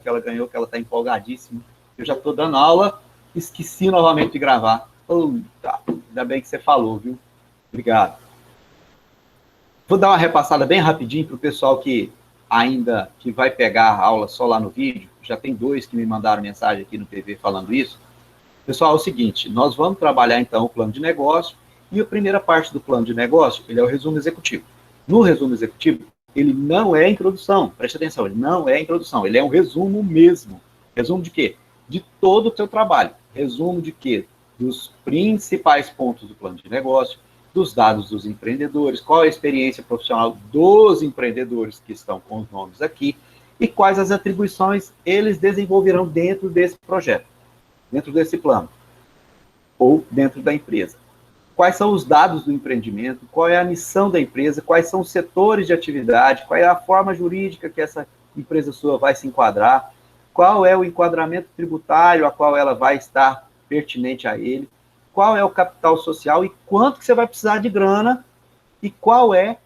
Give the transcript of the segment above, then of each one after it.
que ela ganhou, que ela está empolgadíssima. Eu já estou dando aula, esqueci novamente de gravar. Tá. Ainda bem que você falou, viu? Obrigado. Vou dar uma repassada bem rapidinho para o pessoal que ainda que vai pegar a aula só lá no vídeo. Já tem 2 que me mandaram mensagem aqui no PV falando isso. Pessoal, é o seguinte, nós vamos trabalhar então o plano de negócio, e a primeira parte do plano de negócio, ele é o resumo executivo. No resumo executivo, ele não é introdução, preste atenção, ele não é introdução, ele é um resumo mesmo. Resumo de quê? De todo o seu trabalho. Resumo de quê? Dos principais pontos do plano de negócio, dos dados dos empreendedores, qual é a experiência profissional dos empreendedores que estão com os nomes aqui, e quais as atribuições eles desenvolverão dentro desse projeto, dentro desse plano, ou dentro da empresa. Quais são os dados do empreendimento, qual é a missão da empresa, quais são os setores de atividade, qual é a forma jurídica que essa empresa sua vai se enquadrar, qual é o enquadramento tributário a qual ela vai estar pertinente a ele, qual é o capital social e quanto que você vai precisar de grana e qual é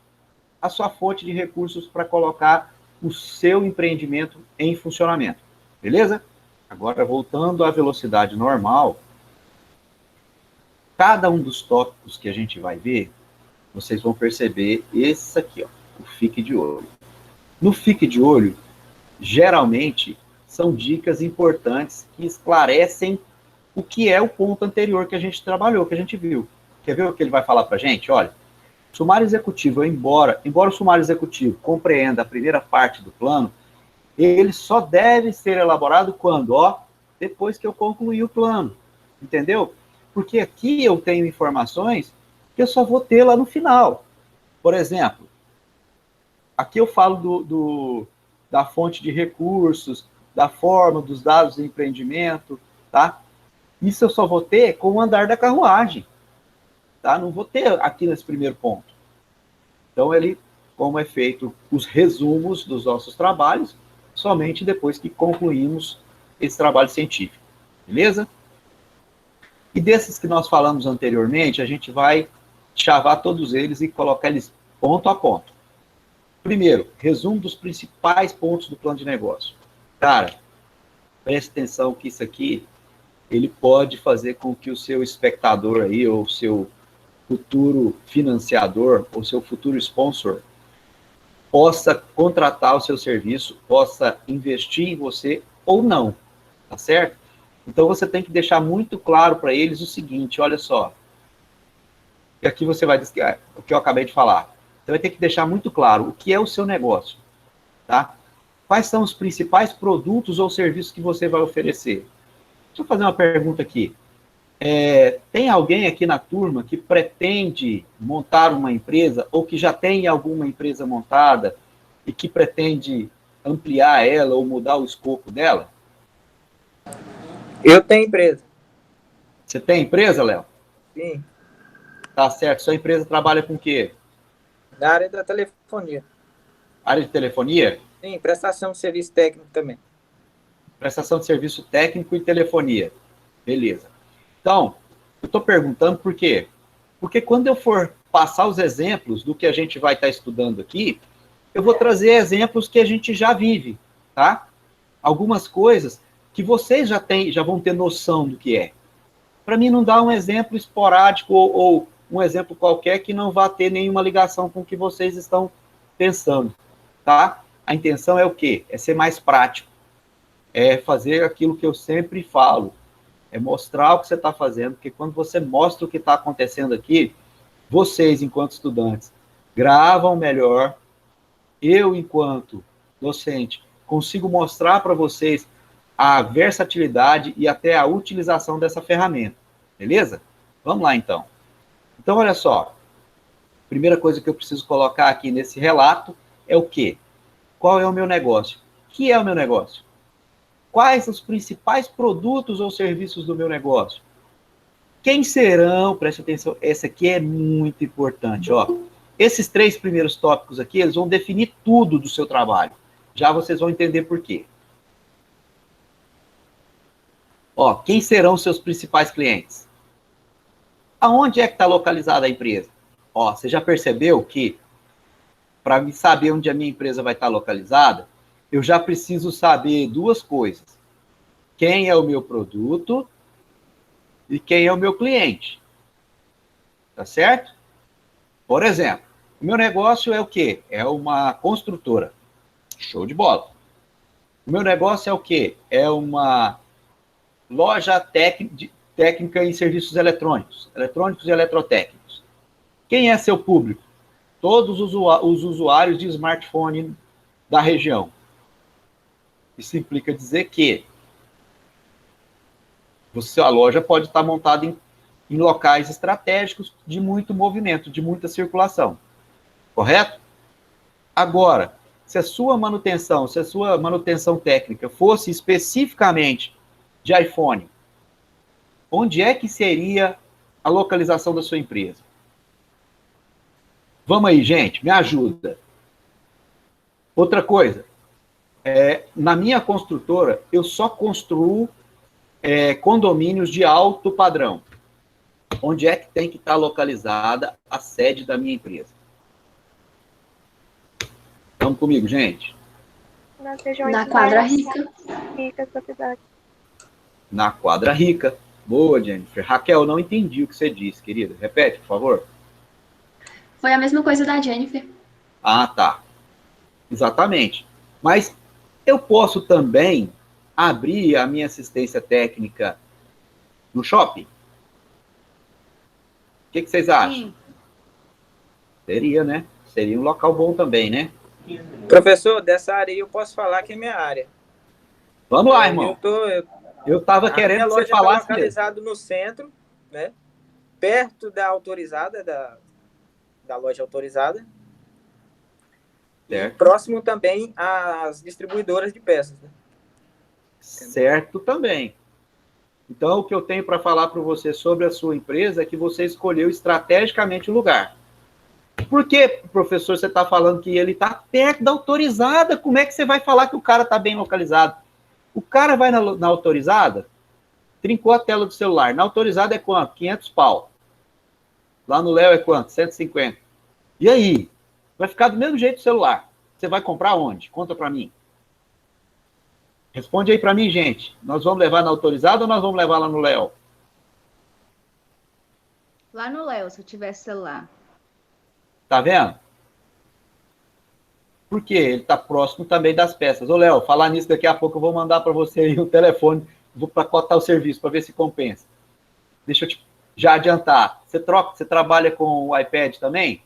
a sua fonte de recursos para colocar o seu empreendimento em funcionamento. Beleza? Agora, voltando à velocidade normal, cada um dos tópicos que a gente vai ver, vocês vão perceber esse aqui, ó, o Fique de Olho. No Fique de Olho, geralmente, são dicas importantes que esclarecem o que é o ponto anterior que a gente trabalhou, que a gente viu. Quer ver o que ele vai falar para a gente? Olha, o sumário executivo, embora o sumário executivo compreenda a primeira parte do plano, ele só deve ser elaborado quando? Ó, depois que eu concluir o plano. Entendeu? Porque aqui eu tenho informações que eu só vou ter lá no final. Por exemplo, aqui eu falo da fonte de recursos, da forma, dos dados de empreendimento, tá? Isso eu só vou ter com o andar da carruagem, tá? Não vou ter aqui nesse primeiro ponto. Então, ele, como é feito os resumos dos nossos trabalhos, somente depois que concluímos esse trabalho científico. Beleza? E desses que nós falamos anteriormente, a gente vai chavar todos eles e colocar eles ponto a ponto. Primeiro, resumo dos principais pontos do plano de negócio. Cara, preste atenção que isso aqui, ele pode fazer com que o seu espectador aí, ou o seu futuro financiador, ou seu futuro sponsor, possa contratar o seu serviço, possa investir em você ou não, tá certo? Então, você tem que deixar muito claro para eles o seguinte, olha só, e aqui você vai dizer o que eu acabei de falar. Você vai ter que deixar muito claro o que é o seu negócio, tá? Quais são os principais produtos ou serviços que você vai oferecer? Deixa eu fazer uma pergunta aqui. Tem alguém aqui na turma que pretende montar uma empresa ou que já tem alguma empresa montada e que pretende ampliar ela ou mudar o escopo dela? Eu tenho empresa. Você tem empresa, Léo? Sim. Tá certo. Sua empresa trabalha com o quê? Na área da telefonia. Área de telefonia? Sim, prestação de serviço técnico também. Prestação de serviço técnico e telefonia. Beleza. Então, eu estou perguntando por quê? Porque quando eu for passar os exemplos do que a gente vai estar estudando aqui, eu vou trazer exemplos que a gente já vive, tá? Algumas coisas que vocês já vão ter noção do que é. Para mim, não dá um exemplo esporádico ou um exemplo qualquer que não vá ter nenhuma ligação com o que vocês estão pensando, tá? A intenção é o quê? É ser mais prático. É fazer aquilo que eu sempre falo. É mostrar o que você está fazendo, porque quando você mostra o que está acontecendo aqui, vocês, enquanto estudantes, gravam melhor. Eu, enquanto docente, consigo mostrar para vocês a versatilidade e até a utilização dessa ferramenta. Beleza? Vamos lá, então. Então, olha só. Primeira coisa que eu preciso colocar aqui nesse relato é o quê? Qual é o meu negócio? O que é o meu negócio? Quais os principais produtos ou serviços do meu negócio? Quem serão? Preste atenção, essa aqui é muito importante, ó. Esses 3 primeiros tópicos aqui, eles vão definir tudo do seu trabalho. Já vocês vão entender por quê. Ó, quem serão os seus principais clientes? Aonde é que está localizada a empresa? Ó, você já percebeu que, para saber onde a minha empresa vai estar localizada, eu já preciso saber duas coisas. Quem é o meu produto e quem é o meu cliente. Tá certo? Por exemplo, o meu negócio é o quê? É uma construtora. Show de bola. O meu negócio é o quê? É uma loja técnica em serviços eletrônicos e eletrotécnicos. Quem é seu público? Todos os usuários de smartphone da região. Isso implica dizer que a loja pode estar montada em locais estratégicos de muito movimento, de muita circulação. Correto? Agora, se a sua manutenção técnica fosse especificamente de iPhone, onde é que seria a localização da sua empresa? Vamos aí, gente, me ajuda. Outra coisa, na minha construtora, eu só construo condomínios de alto padrão. Onde é que tem que estar localizada a sede da minha empresa? Vamos comigo, gente? Na Quadra Rica. Na Quadra Rica. Boa, Jennifer. Raquel, não entendi o que você disse, querida. Repete, por favor. Foi a mesma coisa da Jennifer. Ah, tá. Exatamente. Mas eu posso também abrir a minha assistência técnica no shopping? O que vocês acham? Sim. Seria, né? Seria um local bom também, né? Professor, dessa área aí eu posso falar que é minha área. Vamos lá, irmão. Eu estava querendo que você falasse. Tá localizado no centro, né? Perto da autorizada, da loja autorizada. Certo. E próximo também às distribuidoras de peças. Né? Certo também. Então, o que eu tenho para falar para você sobre a sua empresa é que você escolheu estrategicamente o lugar. Por que, professor, você está falando que ele está perto da autorizada? Como é que você vai falar que o cara está bem localizado? O cara vai na autorizada, trincou a tela do celular. Na autorizada é quanto? 500 pau. Lá no Léo é quanto? 150. E aí? Vai ficar do mesmo jeito o celular. Você vai comprar onde? Conta para mim. Responde aí para mim, gente. Nós vamos levar na autorizada ou nós vamos levar lá no Léo? Lá no Léo, se eu tivesse celular. Tá vendo? Por quê? Ele está próximo também das peças. Ô, Léo, falar nisso daqui a pouco eu vou mandar para você aí o telefone, vou pacotar o serviço para ver se compensa. Deixa eu já adiantar. Você trabalha com o iPad também?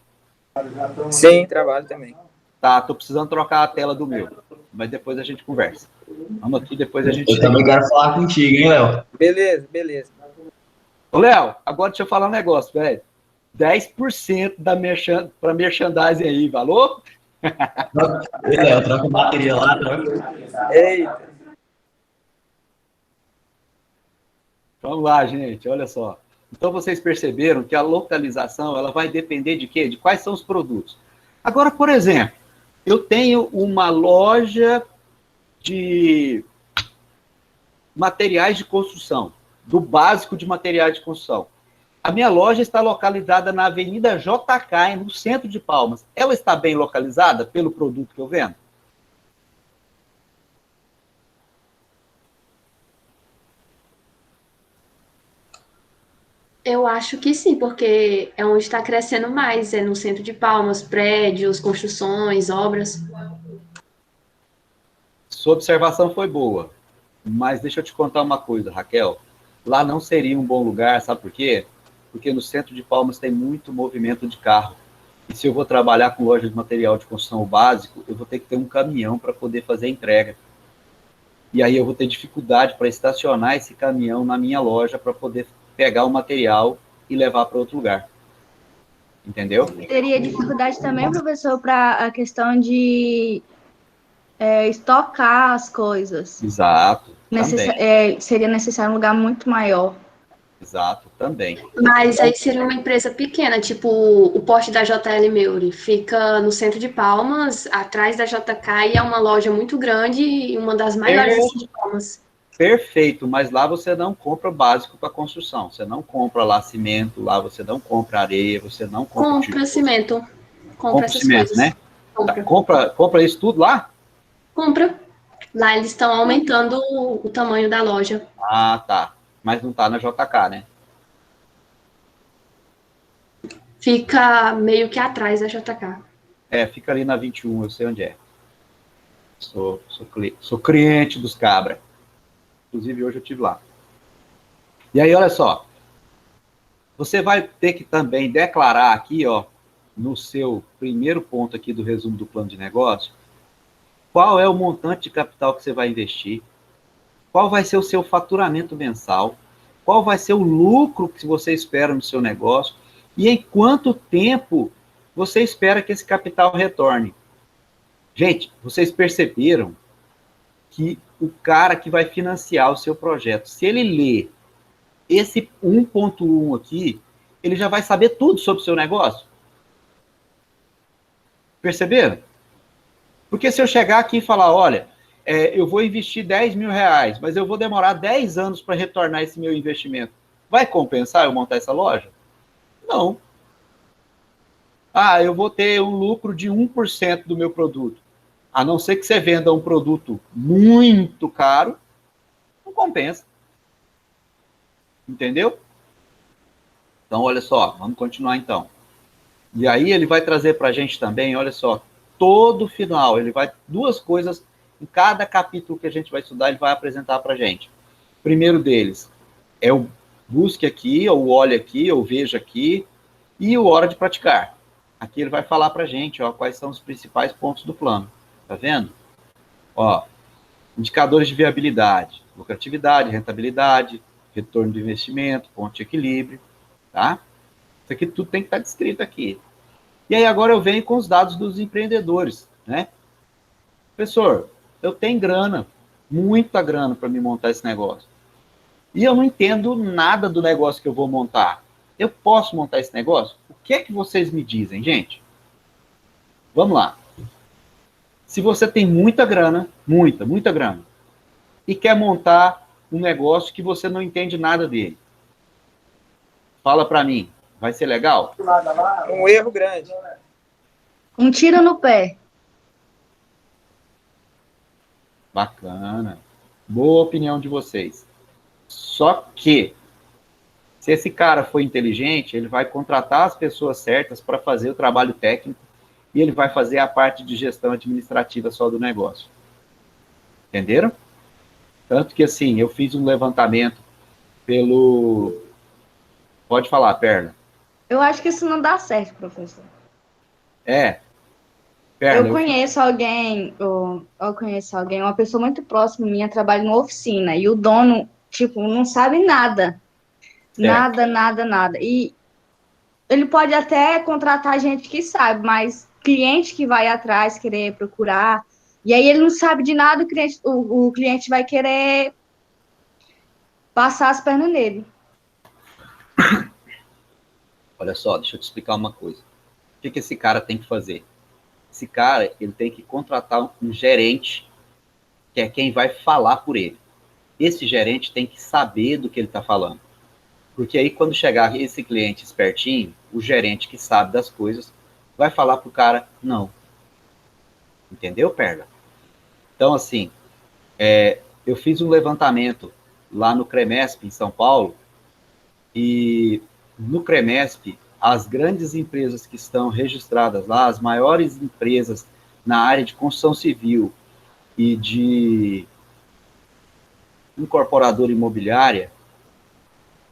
Sim, trabalho também. Tá, tô precisando trocar a tela do meu, mas depois a gente conversa. Vamos aqui, depois a gente... Eu também quero falar contigo, hein, Léo? Beleza. Ô, Léo, agora deixa eu falar um negócio, velho. 10% para merchandising aí, valor? Léo, troca a bateria lá, troca. Eita. Vamos lá, gente, olha só. Então, vocês perceberam que a localização, ela vai depender de quê? De quais são os produtos. Agora, por exemplo, eu tenho uma loja de materiais de construção, do básico de materiais de construção. A minha loja está localizada na Avenida JK, no centro de Palmas. Ela está bem localizada pelo produto que eu vendo? Eu acho que sim, porque é onde está crescendo mais, é no centro de Palmas, prédios, construções, obras. Sua observação foi boa, mas deixa eu te contar uma coisa, Raquel. Lá não seria um bom lugar, sabe por quê? Porque no centro de Palmas tem muito movimento de carro. E se eu vou trabalhar com loja de material de construção básico, eu vou ter que ter um caminhão para poder fazer a entrega. E aí eu vou ter dificuldade para estacionar esse caminhão na minha loja para poder pegar o material e levar para outro lugar. Entendeu? Teria dificuldade também, professor, para a questão de estocar as coisas. Exato. Seria necessário um lugar muito maior. Exato, também. Mas aí seria uma empresa pequena, tipo o poste da JL Meuri. Fica no centro de Palmas, atrás da JK, e é uma loja muito grande e uma das maiores de Palmas. Perfeito, mas lá você não compra básico para construção. Você não compra lá cimento, lá você não compra areia, você não compra... Compra cimento. Compra essas cimento, coisas. né? Compra. Compra isso tudo lá? Compra. Lá eles estão aumentando o tamanho da loja. Ah, tá. Mas não tá na JK, né? Fica meio que atrás da JK. Fica ali na 21, eu sei onde é. Sou cliente dos cabra. Inclusive, hoje eu estive lá. E aí, olha só. Você vai ter que também declarar aqui, ó, no seu primeiro ponto aqui do resumo do plano de negócio, qual é o montante de capital que você vai investir, qual vai ser o seu faturamento mensal, qual vai ser o lucro que você espera no seu negócio e em quanto tempo você espera que esse capital retorne. Gente, vocês perceberam que o cara que vai financiar o seu projeto, se ele lê esse 1.1 aqui, ele já vai saber tudo sobre o seu negócio? Perceberam? Porque se eu chegar aqui e falar, olha, eu vou investir 10 mil reais, mas eu vou demorar 10 anos para retornar esse meu investimento, vai compensar eu montar essa loja? Não. Eu vou ter um lucro de 1% do meu produto. A não ser que você venda um produto muito caro, não compensa. Entendeu? Então, olha só, vamos continuar então. E aí ele vai trazer para a gente também, olha só, todo final, ele vai, duas coisas, em cada capítulo que a gente vai estudar, ele vai apresentar para a gente. O primeiro deles é o busque aqui, ou olhe aqui, ou veja aqui, e o hora de praticar. Aqui ele vai falar para a gente, ó, quais são os principais pontos do plano. Tá vendo? Ó, indicadores de viabilidade, lucratividade, rentabilidade, retorno do investimento, ponto de equilíbrio, tá? Isso aqui tudo tem que estar descrito aqui. E aí agora eu venho com os dados dos empreendedores, né? Professor, eu tenho grana, muita grana para me montar esse negócio. E eu não entendo nada do negócio que eu vou montar. Eu posso montar esse negócio? O que é que vocês me dizem, gente? Vamos lá. Se você tem muita grana, muita grana, e quer montar um negócio que você não entende nada dele, fala para mim, vai ser legal? Um erro grande. Um tiro no pé. Bacana. Boa opinião de vocês. Só que, se esse cara for inteligente, ele vai contratar as pessoas certas para fazer o trabalho técnico e ele vai fazer a parte de gestão administrativa só do negócio. Entenderam? Tanto que, assim, eu fiz um levantamento pelo... Pode falar, Perla. Eu acho que isso não dá certo, professor. Perla, Eu conheço alguém, uma pessoa muito próxima minha, trabalha numa oficina, e o dono, tipo, não sabe nada. Certo. Nada. E ele pode até contratar gente que sabe, mas cliente que vai atrás, querer procurar, e aí ele não sabe de nada, o cliente vai querer passar as pernas nele. Olha só, deixa eu te explicar uma coisa. O que esse cara tem que fazer? Esse cara, ele tem que contratar um gerente, que é quem vai falar por ele. Esse gerente tem que saber do que ele está falando. Porque aí, quando chegar esse cliente espertinho, o gerente que sabe das coisas, vai falar pro cara, não. Entendeu, Perla? Então, assim, eu fiz um levantamento lá no CREMESP, em São Paulo, e no CREMESP, as grandes empresas que estão registradas lá, as maiores empresas na área de construção civil e de incorporadora imobiliária,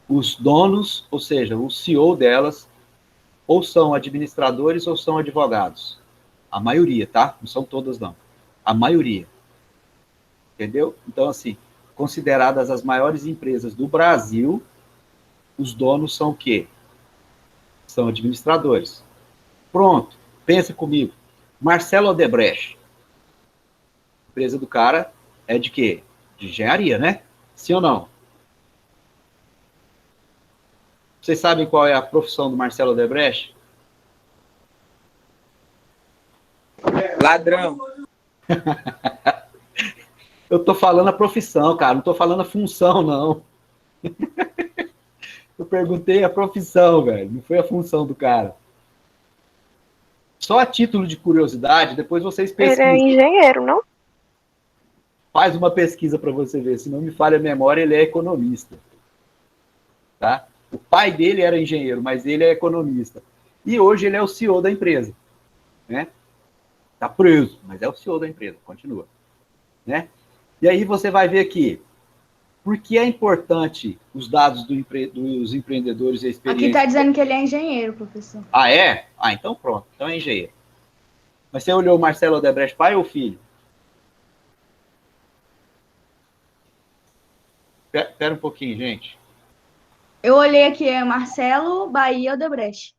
os donos, ou seja, o CEO delas, ou são administradores ou são advogados. A maioria, tá? Não são todas, não. A maioria. Entendeu? Então, assim, consideradas as maiores empresas do Brasil, os donos são o quê? São administradores. Pronto, pensa comigo. Marcelo Odebrecht. A empresa do cara é de quê? De engenharia, né? Sim ou não? Vocês sabem qual é a profissão do Marcelo Odebrecht? Ladrão. Eu tô falando a profissão, cara. Não tô falando a função, não. Eu perguntei a profissão, velho. Não foi a função do cara. Só a título de curiosidade, depois vocês pesquisam. Ele é engenheiro, não? Faz uma pesquisa para você ver, se não me falha a memória, ele é economista. Tá? O pai dele era engenheiro, mas ele é economista. E hoje ele é o CEO da empresa. Né? Tá preso, mas é o CEO da empresa, continua. Né? E aí você vai ver aqui, por que é importante os dados dos empreendedores e a experiência? Aqui está dizendo que ele é engenheiro, professor. Ah, é? Ah, então pronto, então é engenheiro. Mas você olhou o Marcelo Odebrecht, pai ou filho? Espera um pouquinho, gente. Eu olhei aqui, é Marcelo Bahia Odebrecht.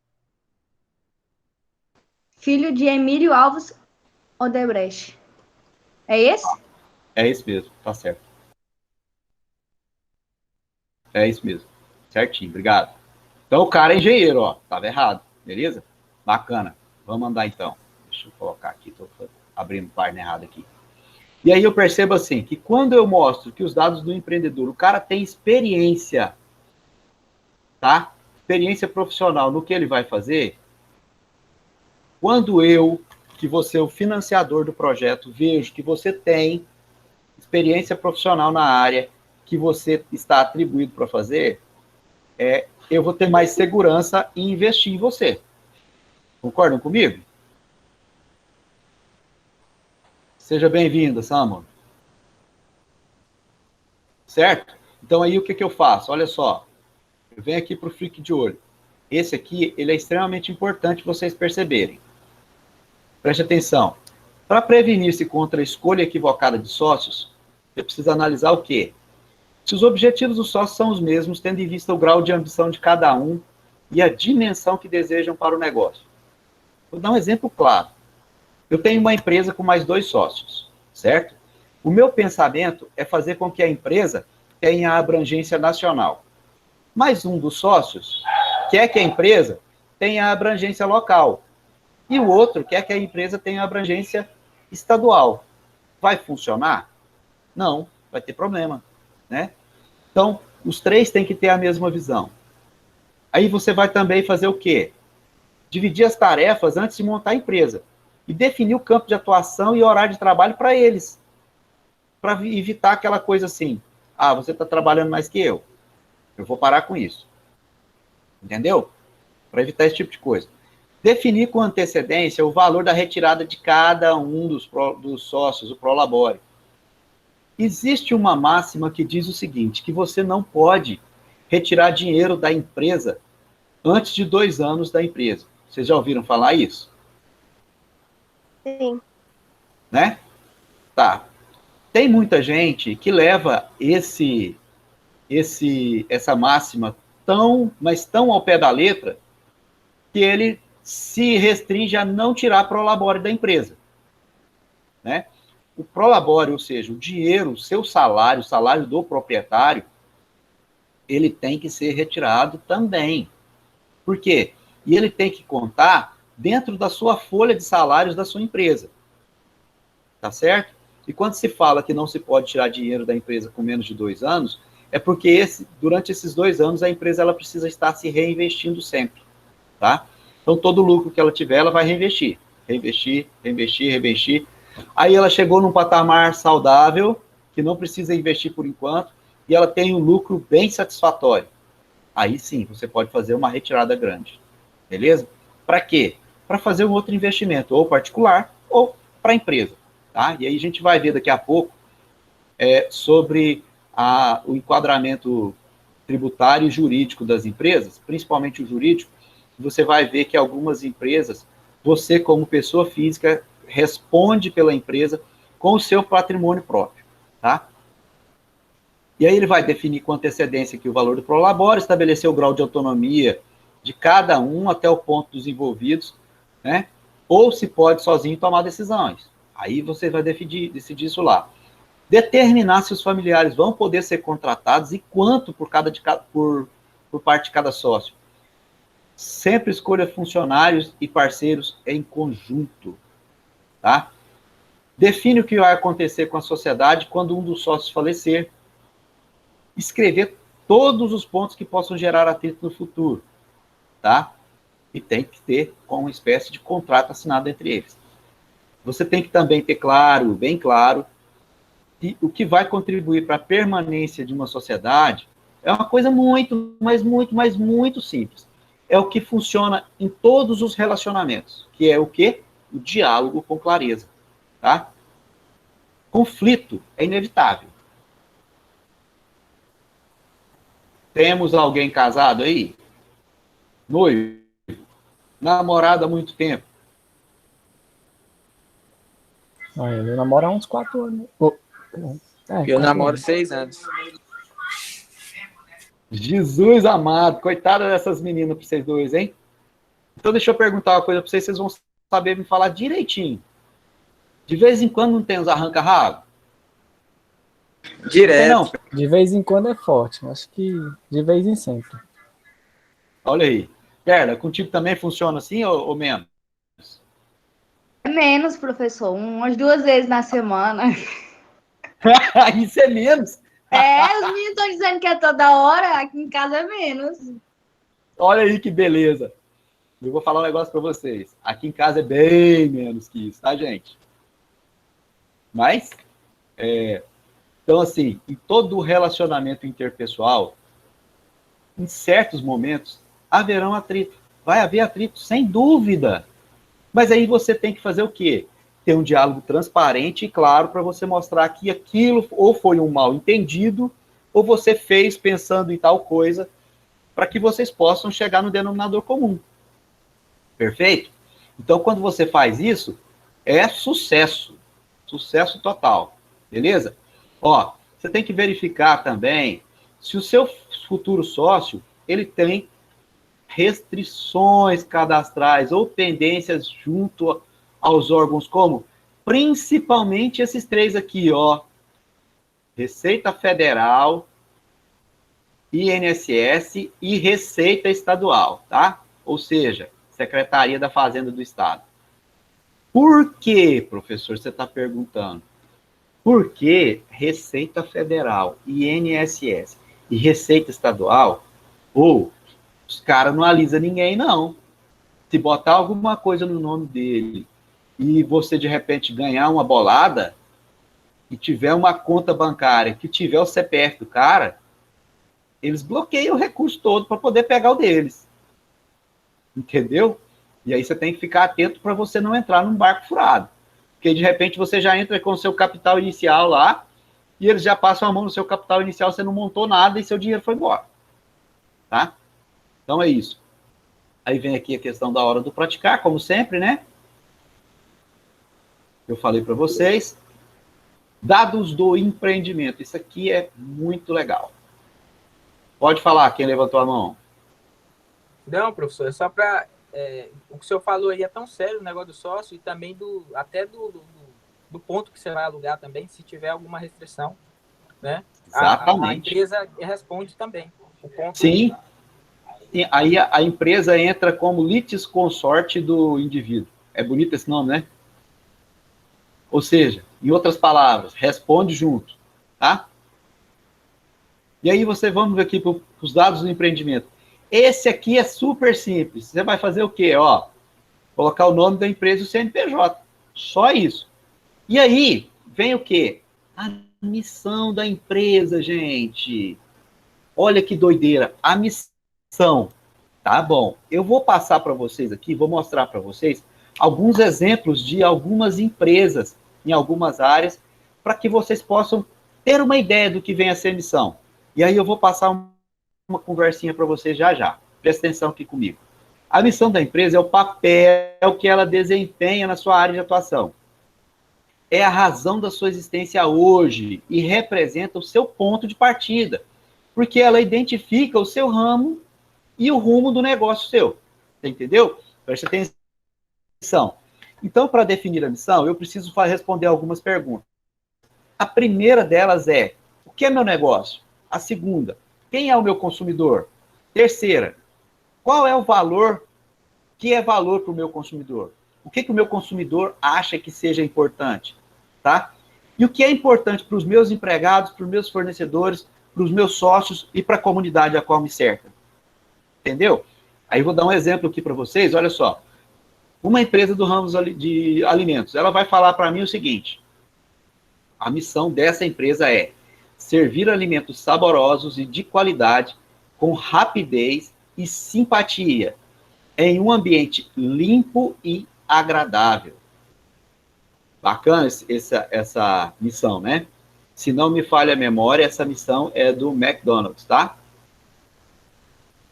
Filho de Emílio Alves Odebrecht. É esse? É esse mesmo, tá certo. É isso mesmo. Certinho, obrigado. Então o cara é engenheiro, ó. Tava errado, beleza? Bacana. Vamos andar então. Deixa eu colocar aqui, tô abrindo página errada aqui. E aí eu percebo assim, que quando eu mostro que os dados do empreendedor, o cara tem experiência, tá? Experiência profissional no que ele vai fazer, quando eu, que você é o financiador do projeto, vejo que você tem experiência profissional na área que você está atribuído para fazer, eu vou ter mais segurança em investir em você. Concordam comigo? Seja bem-vinda, Samuel. Certo? Então aí o que eu faço? Olha só, eu venho aqui para o Fique de Olho. Esse aqui, ele é extremamente importante vocês perceberem. Preste atenção. Para prevenir-se contra a escolha equivocada de sócios, você precisa analisar o quê? Se os objetivos dos sócios são os mesmos, tendo em vista o grau de ambição de cada um e a dimensão que desejam para o negócio. Vou dar um exemplo claro. Eu tenho uma empresa com mais 2 sócios, certo? O meu pensamento é fazer com que a empresa tenha abrangência nacional. Mais um dos sócios quer que a empresa tenha abrangência local. E o outro quer que a empresa tenha abrangência estadual. Vai funcionar? Não, vai ter problema, né? Então, os 3 têm que ter a mesma visão. Aí você vai também fazer o quê? Dividir as tarefas antes de montar a empresa. E definir o campo de atuação e horário de trabalho para eles. Para evitar aquela coisa assim, você está trabalhando mais que eu vou parar com isso. Entendeu? Para evitar esse tipo de coisa. Definir com antecedência o valor da retirada de cada um dos sócios, o Prolabore. Existe uma máxima que diz o seguinte, que você não pode retirar dinheiro da empresa antes de 2 anos da empresa. Vocês já ouviram falar isso? Sim. Né? Tá. Tem muita gente que leva essa máxima mas tão ao pé da letra, que ele se restringe a não tirar Prolabore da empresa. Né? O Prolabore, ou seja, o dinheiro, o seu salário, o salário do proprietário, ele tem que ser retirado também. Por quê? E ele tem que contar dentro da sua folha de salários da sua empresa. Tá certo? E quando se fala que não se pode tirar dinheiro da empresa com menos de 2 anos, é porque durante esses 2 anos a empresa ela precisa estar se reinvestindo sempre. Tá? Então todo lucro que ela tiver, ela vai reinvestir. Reinvestir. Aí ela chegou num patamar saudável, que não precisa investir por enquanto, e ela tem um lucro bem satisfatório. Aí sim, você pode fazer uma retirada grande. Beleza? Para quê? Para fazer um outro investimento, ou particular, ou para a empresa. Tá? E aí a gente vai ver daqui a pouco sobre o enquadramento tributário e jurídico das empresas, principalmente o jurídico. Você vai ver que algumas empresas, você como pessoa física, responde pela empresa com o seu patrimônio próprio. Tá? E aí ele vai definir com antecedência aqui o valor do Prolabore, estabelecer o grau de autonomia de cada um até o ponto dos envolvidos, né? Ou se pode sozinho tomar decisões. Aí você vai decidir isso lá. Determinar se os familiares vão poder ser contratados e quanto por parte de cada sócio. Sempre escolha funcionários e parceiros em conjunto. Tá? Define o que vai acontecer com a sociedade quando um dos sócios falecer. Escrever todos os pontos que possam gerar atrito no futuro. Tá? E tem que ter uma espécie de contrato assinado entre eles. Você tem que também ter bem claro, E o que vai contribuir para a permanência de uma sociedade é uma coisa muito, mas muito simples. É o que funciona em todos os relacionamentos, que é o quê? O diálogo com clareza, tá? Conflito é inevitável. Temos alguém casado aí? Noivo? Namorado há muito tempo? Eu namoro há uns 4 anos. Eu namoro 6 anos. Jesus amado, coitada dessas meninas para vocês dois, hein? Então deixa eu perguntar uma coisa para vocês, vocês vão saber me falar direitinho. De vez em quando não tem uns arranca-rabo? Direto. Não, De vez em quando é forte, acho que de vez em sempre. olha aí. Perla, contigo também funciona assim ou menos? É menos, professor, umas 2 vezes na semana. Isso é menos. Os meninos estão dizendo que é toda hora, aqui em casa é menos. Olha aí que beleza. Eu vou falar um negócio para vocês. Aqui em casa é bem menos que isso, tá, gente? Mas, então assim, em todo relacionamento interpessoal, em certos momentos, haverão atrito. Vai haver atrito, sem dúvida. Mas aí você tem que fazer o quê? Ter um diálogo transparente e claro para você mostrar que aquilo ou foi um mal entendido, ou você fez pensando em tal coisa, para que vocês possam chegar no denominador comum. Perfeito? Então, quando você faz isso, é sucesso. Sucesso total. Beleza? Ó, você tem que verificar também se o seu futuro sócio, ele tem restrições cadastrais ou pendências junto aos órgãos como, principalmente esses 3 aqui, ó. Receita Federal, INSS e Receita Estadual, tá? Ou seja, Secretaria da Fazenda do Estado. Por que, professor, você está perguntando? Porque Receita Federal, INSS e Receita Estadual, os caras não alisam ninguém, não. Se botar alguma coisa no nome dele e você, de repente, ganhar uma bolada e tiver uma conta bancária que tiver o CPF do cara, eles bloqueiam o recurso todo para poder pegar o deles. Entendeu? E aí você tem que ficar atento para você não entrar num barco furado. Porque, de repente, você já entra com o seu capital inicial lá e eles já passam a mão no seu capital inicial, você não montou nada e seu dinheiro foi embora. Tá? Então é isso. Aí vem aqui a questão da hora do praticar, como sempre, né? Eu falei para vocês. Dados do empreendimento. Isso aqui é muito legal. Pode falar, quem levantou a mão. Não, professor, é só para... o que o senhor falou aí é tão sério, o negócio do sócio, e também até do ponto que você vai alugar também, se tiver alguma restrição, né? Exatamente. A empresa responde também. O ponto Sim. Aí a empresa entra como litisconsorte do indivíduo. É bonito esse nome, né? Ou seja, em outras palavras, responde junto, tá? E aí vamos ver aqui para os dados do empreendimento. Esse aqui é super simples. Você vai fazer o quê? Ó, colocar o nome da empresa e o CNPJ. Só isso. E aí, vem o quê? A missão da empresa, gente. Olha que doideira. A missão. Tá bom. Eu vou passar para vocês aqui, vou mostrar para vocês alguns exemplos de algumas empresas em algumas áreas, para que vocês possam ter uma ideia do que vem a ser missão. E aí eu vou passar uma conversinha para vocês já. Presta atenção aqui comigo. A missão da empresa é o papel que ela desempenha na sua área de atuação. É a razão da sua existência hoje e representa o seu ponto de partida, porque ela identifica o seu ramo e o rumo do negócio seu. Você entendeu? Presta atenção. Então, para definir a missão, eu preciso responder algumas perguntas. A primeira delas é, o que é meu negócio? A segunda, quem é o meu consumidor? Terceira, qual é o valor que é valor para o meu consumidor? O que o meu consumidor acha que seja importante? Tá? E o que é importante para os meus empregados, para os meus fornecedores, para os meus sócios e para a comunidade a qual me cerca? Entendeu? Aí eu vou dar um exemplo aqui para vocês, olha só. Uma empresa do ramo de alimentos, ela vai falar para mim o seguinte: A missão dessa empresa é servir alimentos saborosos e de qualidade, com rapidez e simpatia, em um ambiente limpo e agradável. Bacana essa missão, né? Se não me falha a memória, essa missão é do McDonald's, tá?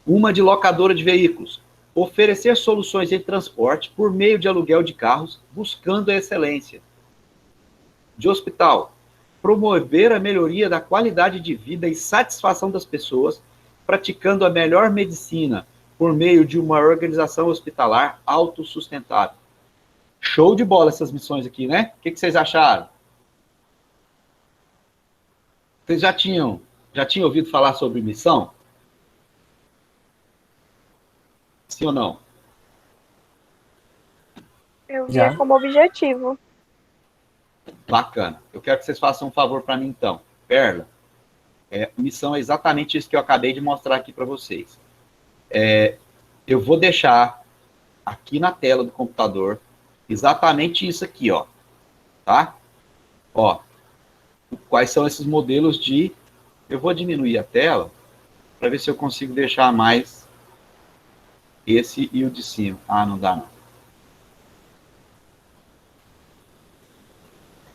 Uma de locadora de veículos. Oferecer soluções em transporte por meio de aluguel de carros, buscando a excelência. De hospital. Promover a melhoria da qualidade de vida e satisfação das pessoas, praticando a melhor medicina por meio de uma organização hospitalar autossustentável. Show de bola essas missões aqui, né? O que vocês acharam? Vocês já tinham ouvido falar sobre missão? Sim ou não? Eu via Já. como objetivo. Bacana. Eu quero que vocês façam um favor para mim, então. Perla, missão é exatamente isso que eu acabei de mostrar aqui para vocês. Eu vou deixar aqui na tela do computador exatamente isso aqui, ó. Tá? Ó, quais são esses modelos de... Eu vou diminuir a tela para ver se eu consigo deixar mais esse e o de cima. Ah, não dá não.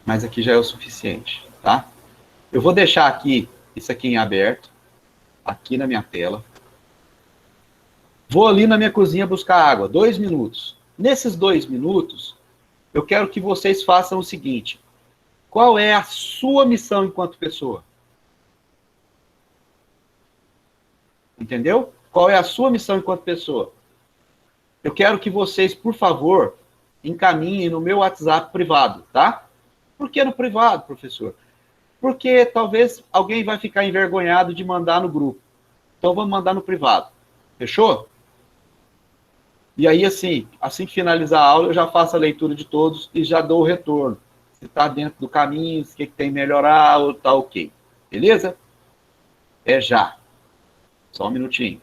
Mas aqui já é o suficiente, tá? Eu vou deixar aqui, isso aqui em aberto, aqui na minha tela. Vou ali na minha cozinha buscar água, 2 minutos. Nesses 2 minutos, eu quero que vocês façam o seguinte: qual é a sua missão enquanto pessoa? Entendeu? Qual é a sua missão enquanto pessoa? Eu quero que vocês, por favor, encaminhem no meu WhatsApp privado, tá? Por que no privado, professor? Porque talvez alguém vai ficar envergonhado de mandar no grupo. Então vamos mandar no privado. Fechou? E aí, assim que finalizar a aula, eu já faço a leitura de todos e já dou o retorno. Se está dentro do caminho, o que tem que melhorar, ou tá ok. Beleza? É já. Só um minutinho.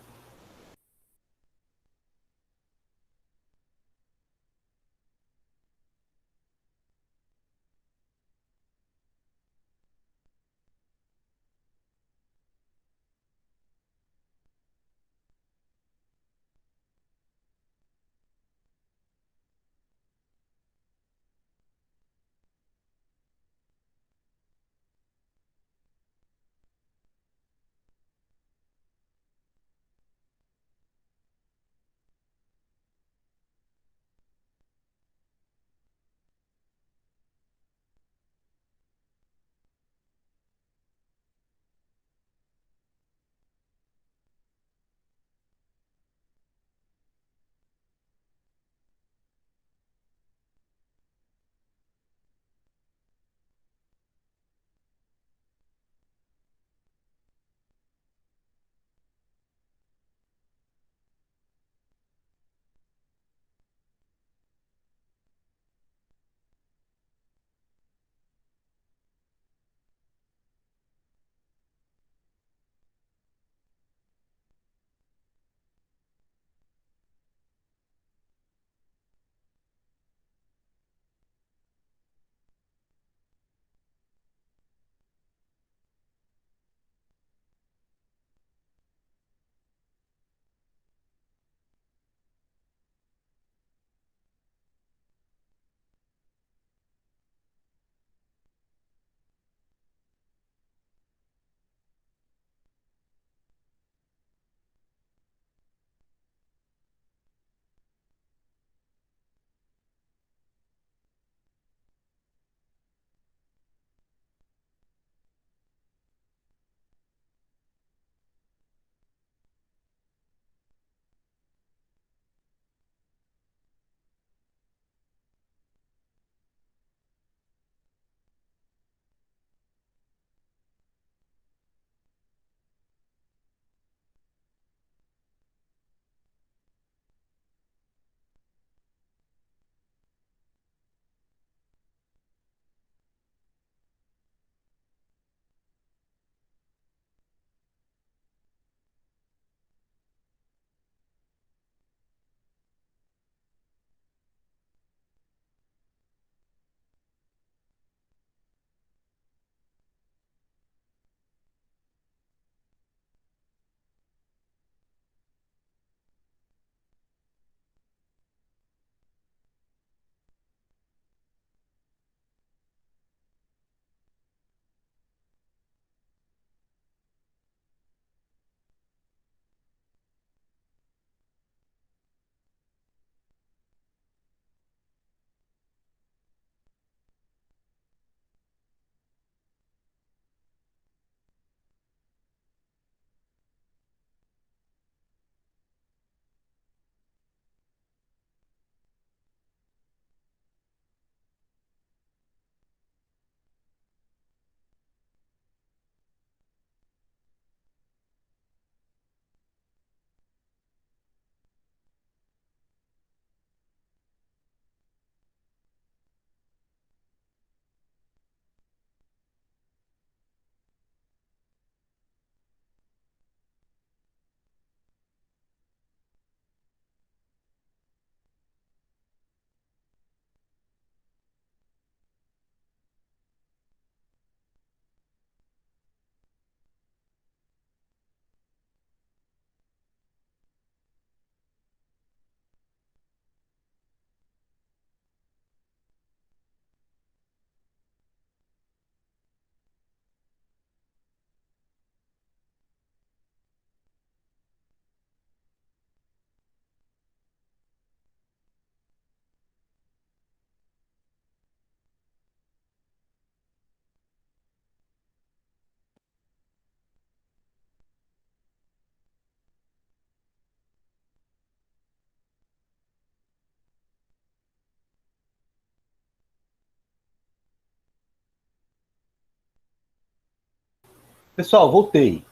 Pessoal, voltei.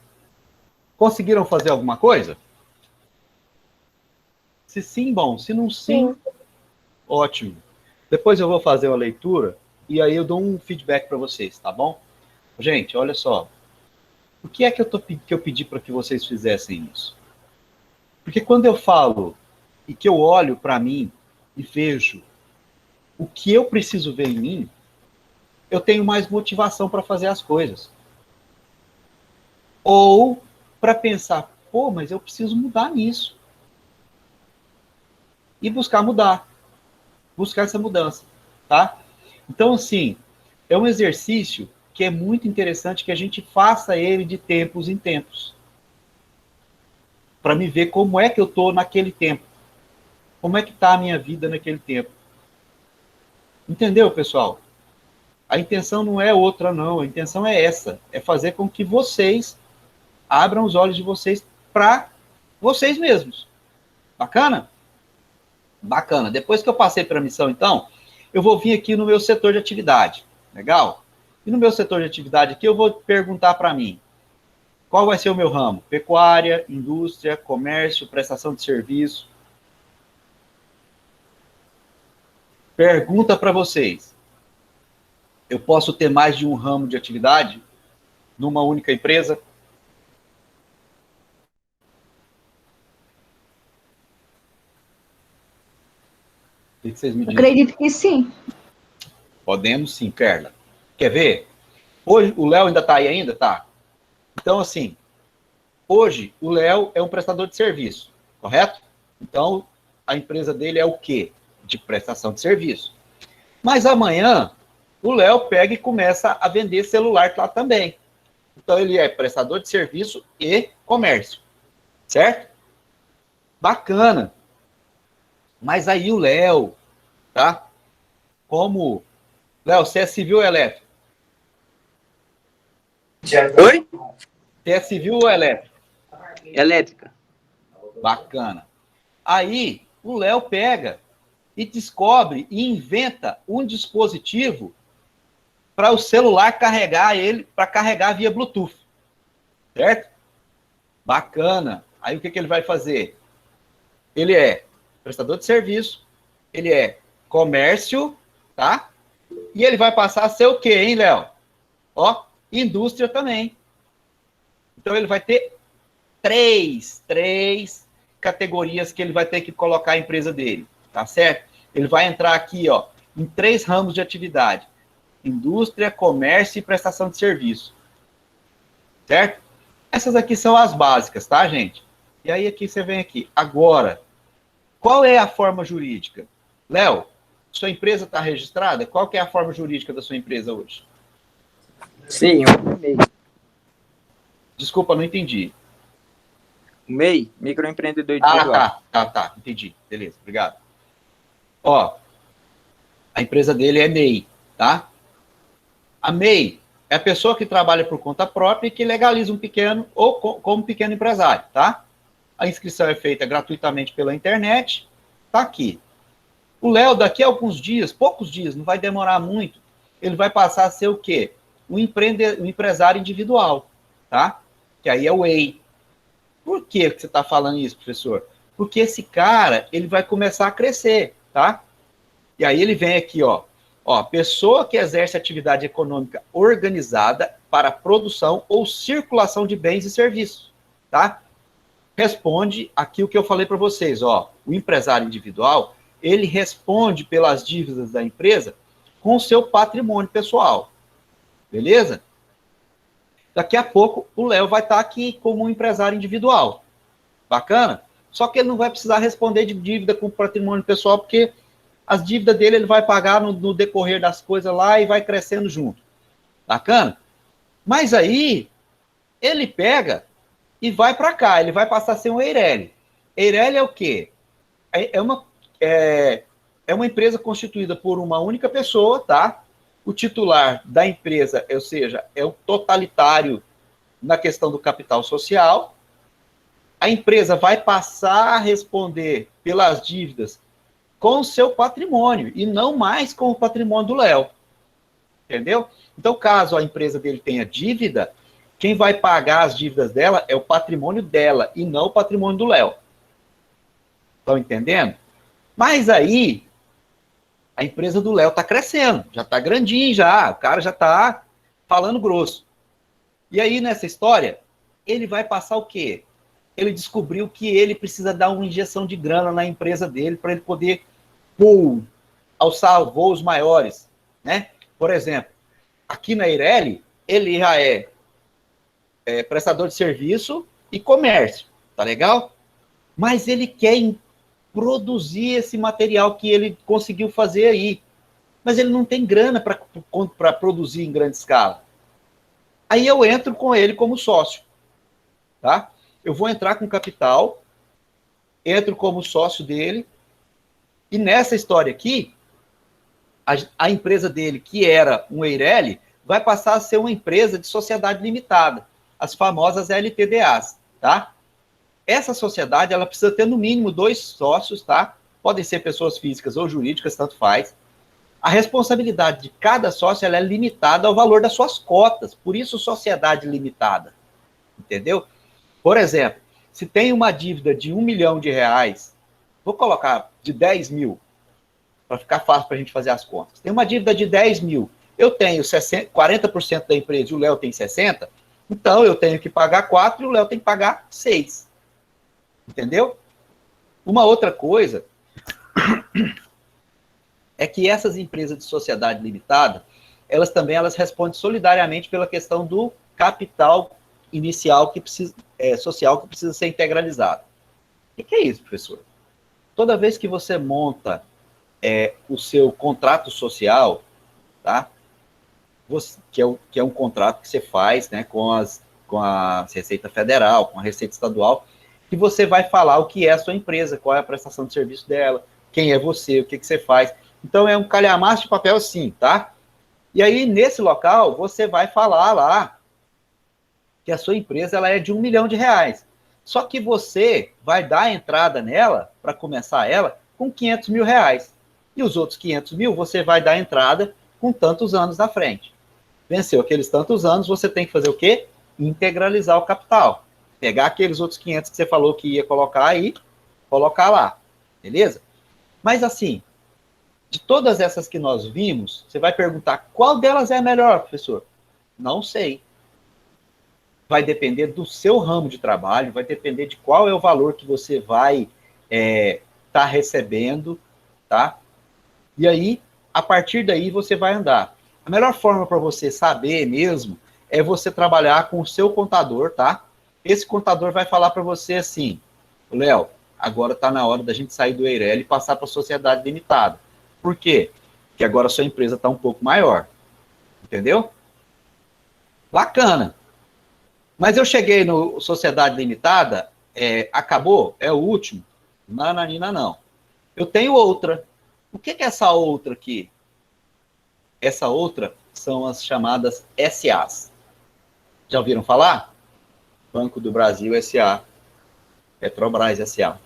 Conseguiram fazer alguma coisa? Se sim, bom. Se não, sim, ótimo. Depois eu vou fazer uma leitura e aí eu dou um feedback para vocês, tá bom? Gente, olha só. Por que é que eu pedi para que vocês fizessem isso? Porque quando eu falo e que eu olho para mim e vejo o que eu preciso ver em mim, eu tenho mais motivação para fazer as coisas. Ou para pensar, pô, mas eu preciso mudar nisso. E buscar mudar. Buscar essa mudança, tá? Então, assim, é um exercício que é muito interessante que a gente faça ele de tempos em tempos. Para me ver como é que eu estou naquele tempo. Como é que está a minha vida naquele tempo. Entendeu, pessoal? A intenção não é outra, não. A intenção é essa. É fazer com que vocês abram os olhos de vocês para vocês mesmos. Bacana? Bacana. Depois que eu passei para a missão, então, eu vou vir aqui no meu setor de atividade. Legal? E no meu setor de atividade aqui, eu vou perguntar para mim, qual vai ser o meu ramo? Pecuária, indústria, comércio, prestação de serviço. Pergunta para vocês. Eu posso ter mais de um ramo de atividade numa única empresa? O que vocês me dizem? Acredito que sim. Podemos sim, Carla. Quer ver? Hoje, o Léo ainda está aí ainda? Tá. Então, assim, hoje o Léo é um prestador de serviço, correto? Então, a empresa dele é o quê? De prestação de serviço. Mas amanhã, o Léo pega e começa a vender celular lá também. Então, ele é prestador de serviço e comércio, certo? Bacana. Mas aí o Léo, tá? Como... Léo, você é civil ou elétrico? Oi? Você é civil ou elétrico? Elétrica. Bacana. Aí, o Léo pega e descobre e inventa um dispositivo para o celular carregar ele, para carregar via Bluetooth. Certo? Bacana. Aí o que ele vai fazer? Ele é prestador de serviço, ele é comércio, tá? E ele vai passar a ser o quê, hein, Léo? Ó, indústria também. Então ele vai ter três categorias que ele vai ter que colocar a empresa dele, tá certo? Ele vai entrar aqui, ó, em 3 ramos de atividade: indústria, comércio e prestação de serviço. Certo? Essas aqui são as básicas, tá, gente? E aí aqui você vem aqui. Agora, qual é a forma jurídica? Léo, sua empresa está registrada? Qual que é a forma jurídica da sua empresa hoje? Sim, o MEI. Desculpa, não entendi. O MEI, microempreendedor individual. Tá, entendi. Beleza, obrigado. Ó, a empresa dele é MEI, tá? A MEI é a pessoa que trabalha por conta própria e que legaliza um pequeno, ou como pequeno empresário, tá? A inscrição é feita gratuitamente pela internet, tá aqui. O Léo, daqui a alguns dias, poucos dias, não vai demorar muito, ele vai passar a ser o quê? Um empresário individual, tá? Que aí é o EI. Por que você está falando isso, professor? Porque esse cara, ele vai começar a crescer, tá? E aí ele vem aqui, ó. Ó, pessoa que exerce atividade econômica organizada para produção ou circulação de bens e serviços, tá? Responde aqui o que eu falei para vocês, ó. O empresário individual, ele responde pelas dívidas da empresa com o seu patrimônio pessoal. Beleza? Daqui a pouco, o Léo vai estar aqui como um empresário individual. Bacana? Só que ele não vai precisar responder de dívida com patrimônio pessoal, porque as dívidas dele ele vai pagar no decorrer das coisas lá e vai crescendo junto. Bacana? Mas aí, ele pega e vai para cá, ele vai passar a ser um Eireli. Eireli é o quê? É uma empresa constituída por uma única pessoa, tá? O titular da empresa, ou seja, é o totalitário na questão do capital social. A empresa vai passar a responder pelas dívidas com o seu patrimônio e não mais com o patrimônio do Léo. Entendeu? Então, caso a empresa dele tenha dívida, Quem vai pagar as dívidas dela é o patrimônio dela e não o patrimônio do Léo. Estão entendendo? Mas aí, a empresa do Léo está crescendo, já está grandinho já, o cara já está falando grosso. E aí, nessa história, ele vai passar o quê? Ele descobriu que ele precisa dar uma injeção de grana na empresa dele para ele poder alçar voos maiores, né? Por exemplo, aqui na Eireli, ele já é prestador de serviço e comércio, tá legal? Mas ele quer produzir esse material que ele conseguiu fazer aí. Mas ele não tem grana para produzir em grande escala. Aí eu entro com ele como sócio, tá? Eu vou entrar com capital, entro como sócio dele, e nessa história aqui, a empresa dele, que era um Eireli, vai passar a ser uma empresa de sociedade limitada, as famosas LTDAs, tá? Essa sociedade, ela precisa ter no mínimo 2 sócios, tá? Podem ser pessoas físicas ou jurídicas, tanto faz. A responsabilidade de cada sócio, ela é limitada ao valor das suas cotas, por isso sociedade limitada, entendeu? Por exemplo, se tem uma dívida de R$1 milhão, vou colocar de 10 mil, para ficar fácil para a gente fazer as contas. Tem uma dívida de 10 mil, eu tenho 40% da empresa e o Léo tem 60%, então eu tenho que pagar 4 e o Léo tem que pagar 6. Entendeu? Uma outra coisa é que essas empresas de sociedade limitada, elas respondem solidariamente pela questão do capital inicial social que precisa ser integralizado. O que é isso, professor? Toda vez que você monta o seu contrato social, tá? Que é um contrato que você faz, né, com a Receita Federal, com a Receita Estadual, que você vai falar o que é a sua empresa, qual é a prestação de serviço dela, quem é você, o que você faz. Então, é um calhamaço de papel sim, tá? E aí, nesse local, você vai falar lá que a sua empresa ela é de R$1 milhão. Só que você vai dar a entrada nela, para começar ela, com R$500 mil. E os outros 500 mil, você vai dar a entrada com tantos anos na frente. Venceu aqueles tantos anos, você tem que fazer o quê? Integralizar o capital. Pegar aqueles outros 500 que você falou que ia colocar aí, colocar lá. Beleza? Mas assim, de todas essas que nós vimos, você vai perguntar qual delas é a melhor, professor? Não sei. Vai depender do seu ramo de trabalho, vai depender de qual é o valor que você vai tá recebendo, tá? E aí, a partir daí, você vai andar. A melhor forma para você saber mesmo é você trabalhar com o seu contador, tá? Esse contador vai falar para você assim, Léo, agora está na hora da gente sair do Eireli e passar para a sociedade limitada. Por quê? Porque agora a sua empresa está um pouco maior. Entendeu? Bacana. Mas eu cheguei no sociedade limitada, acabou? É o último? Nananina, não. Eu tenho outra. O que é essa outra aqui? Essa outra são as chamadas SAs. Já ouviram falar? Banco do Brasil S.A., Petrobras S.A.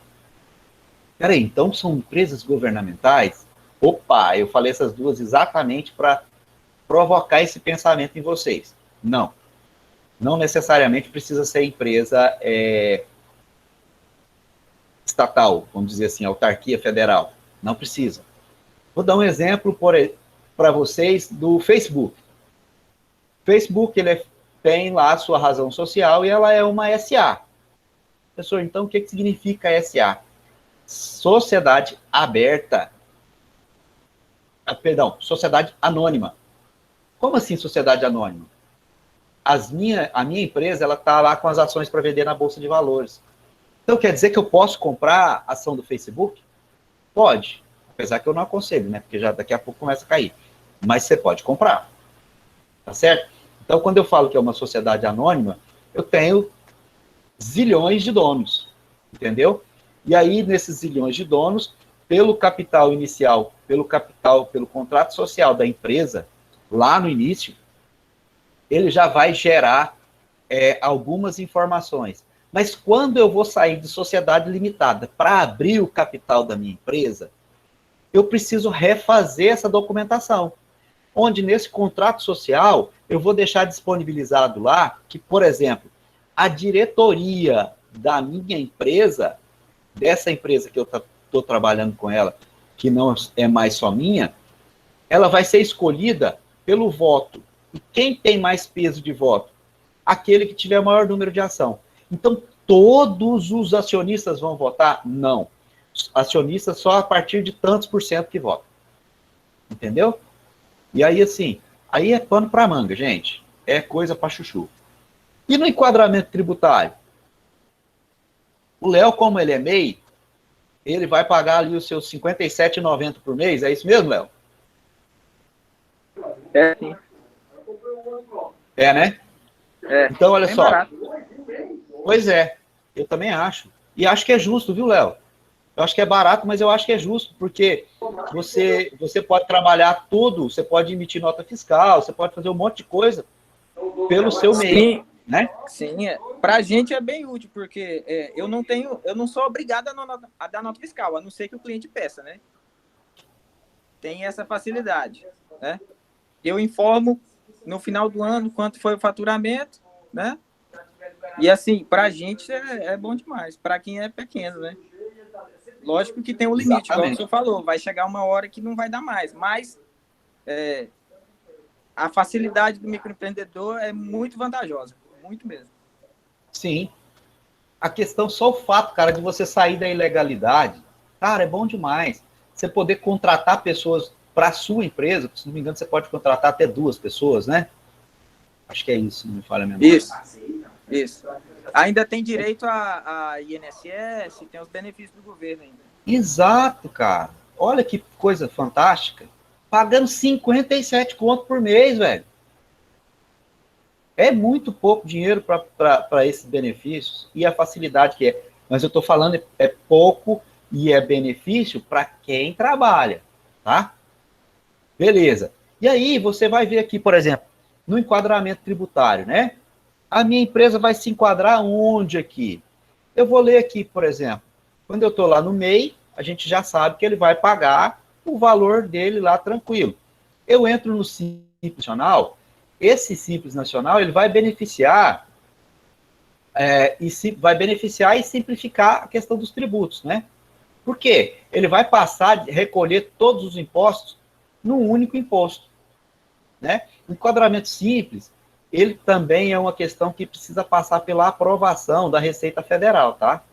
Peraí, então são empresas governamentais? Opa, eu falei essas duas exatamente para provocar esse pensamento em vocês. Não. Não necessariamente precisa ser empresa estatal, vamos dizer assim, autarquia federal. Não precisa. Vou dar um exemplo para vocês do Facebook. Facebook, ele tem lá a sua razão social e ela é uma SA. Professor, então o que significa SA? Sociedade aberta. Perdão, sociedade anônima. Como assim sociedade anônima? A minha empresa, ela está lá com as ações para vender na Bolsa de Valores. Então quer dizer que eu posso comprar a ação do Facebook? Pode. Apesar que eu não aconselho, né? Porque já daqui a pouco começa a cair. Mas você pode comprar. Tá certo? Então, quando eu falo que é uma sociedade anônima, eu tenho zilhões de donos, entendeu? E aí, nesses zilhões de donos, pelo capital inicial, pelo contrato social da empresa, lá no início, ele já vai gerar algumas informações. Mas quando eu vou sair de sociedade limitada para abrir o capital da minha empresa, eu preciso refazer essa documentação. onde nesse contrato social eu vou deixar disponibilizado lá que, por exemplo, a diretoria da minha empresa, dessa empresa que eu estou trabalhando com ela, que não é mais só minha, ela vai ser escolhida pelo voto. E quem tem mais peso de voto? Aquele que tiver maior número de ação. Então, todos os acionistas vão votar? Não. Acionistas só a partir de tantos por cento que votam. Entendeu? E aí, assim, aí é pano para manga, gente. É coisa para chuchu. E no enquadramento tributário? O Léo, como ele é MEI, ele vai pagar ali os seus R$ 57,90 por mês. É isso mesmo, Léo? É, sim. É, né? É. Então, olha Bem só. barato. Pois é, eu também acho. E acho que é justo, viu, Léo? Eu acho que é barato, mas eu acho que é justo, porque você pode trabalhar tudo, você pode emitir nota fiscal, você pode fazer um monte de coisa pelo seu MEI, né? Sim, para a gente é bem útil, porque eu não sou obrigado a dar nota fiscal, a não ser que o cliente peça, né? Tem essa facilidade, né? Eu informo no final do ano quanto foi o faturamento, né? E assim, para a gente é bom demais, para quem é pequeno, né? Lógico que tem um limite, como o senhor falou, vai chegar uma hora que não vai dar mais, mas a facilidade do microempreendedor é muito vantajosa, muito mesmo. Sim. A questão, só o fato, cara, de você sair da ilegalidade, cara, é bom demais. Você poder contratar pessoas para a sua empresa, se não me engano, você pode contratar até 2 pessoas, né? Acho que é isso, não me falha a memória. Isso. Ainda tem direito a INSS, tem os benefícios do governo ainda. Exato, cara. Olha que coisa fantástica. Pagando 57 conto por mês, velho. É muito pouco dinheiro para esses benefícios e a facilidade que é. Mas eu estou falando é pouco e é benefício para quem trabalha, tá? Beleza. E aí você vai ver aqui, por exemplo, no enquadramento tributário, né? A minha empresa vai se enquadrar onde aqui? Eu vou ler aqui, por exemplo. Quando eu estou lá no MEI, a gente já sabe que ele vai pagar o valor dele lá tranquilo. Eu entro no Simples Nacional, esse Simples Nacional ele vai beneficiar e simplificar a questão dos tributos, né? Por quê? Ele vai passar a recolher todos os impostos num único imposto, né? O enquadramento simples, ele também é uma questão que precisa passar pela aprovação da Receita Federal, tá?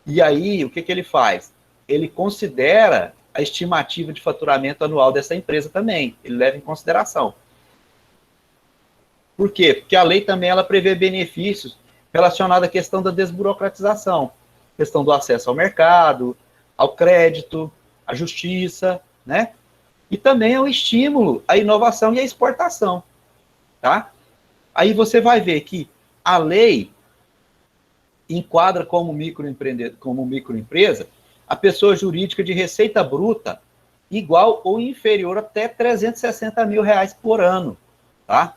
E aí, o que ele faz? Ele considera a estimativa de faturamento anual dessa empresa também. Ele leva em consideração. Por quê? Porque a lei também ela prevê benefícios relacionados à questão da desburocratização, questão do acesso ao mercado, ao crédito, à justiça, né? E também é um estímulo à inovação e à exportação, tá? Aí você vai ver que a lei enquadra como microempresa a pessoa jurídica de receita bruta igual ou inferior até R$360 mil por ano, tá?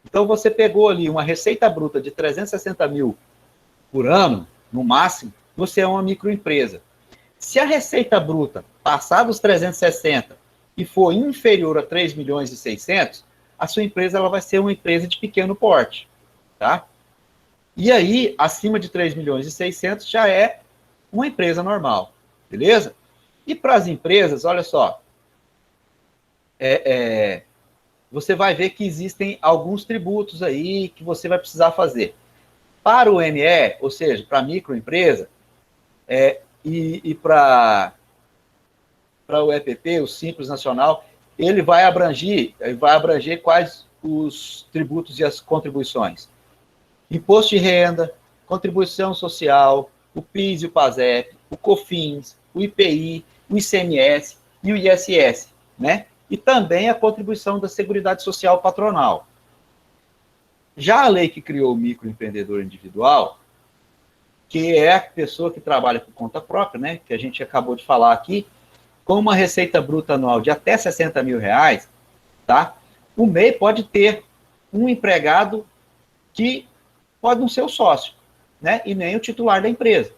Então você pegou ali uma receita bruta de 360 mil por ano, no máximo, você é uma microempresa. Se a receita bruta passar dos 360 e for inferior a 3 milhões e 600, a sua empresa ela vai ser uma empresa de pequeno porte, tá? E aí, acima de 3 milhões e 600 já é uma empresa normal, beleza? E para as empresas, olha só, você vai ver que existem alguns tributos aí que você vai precisar fazer. Para o ME, ou seja, para a microempresa, e para o EPP, o Simples Nacional, ele vai abranger quais os tributos e as contribuições. Imposto de renda, contribuição social, o PIS e o PASEP, o COFINS, o IPI, o ICMS e o ISS, né? E também a contribuição da Seguridade Social Patronal. Já a lei que criou o microempreendedor individual, que é a pessoa que trabalha por conta própria, né? Que a gente acabou de falar aqui, com uma receita bruta anual de até 60 mil reais, tá? O MEI pode ter um empregado que pode não ser o sócio, né? E nem o titular da empresa.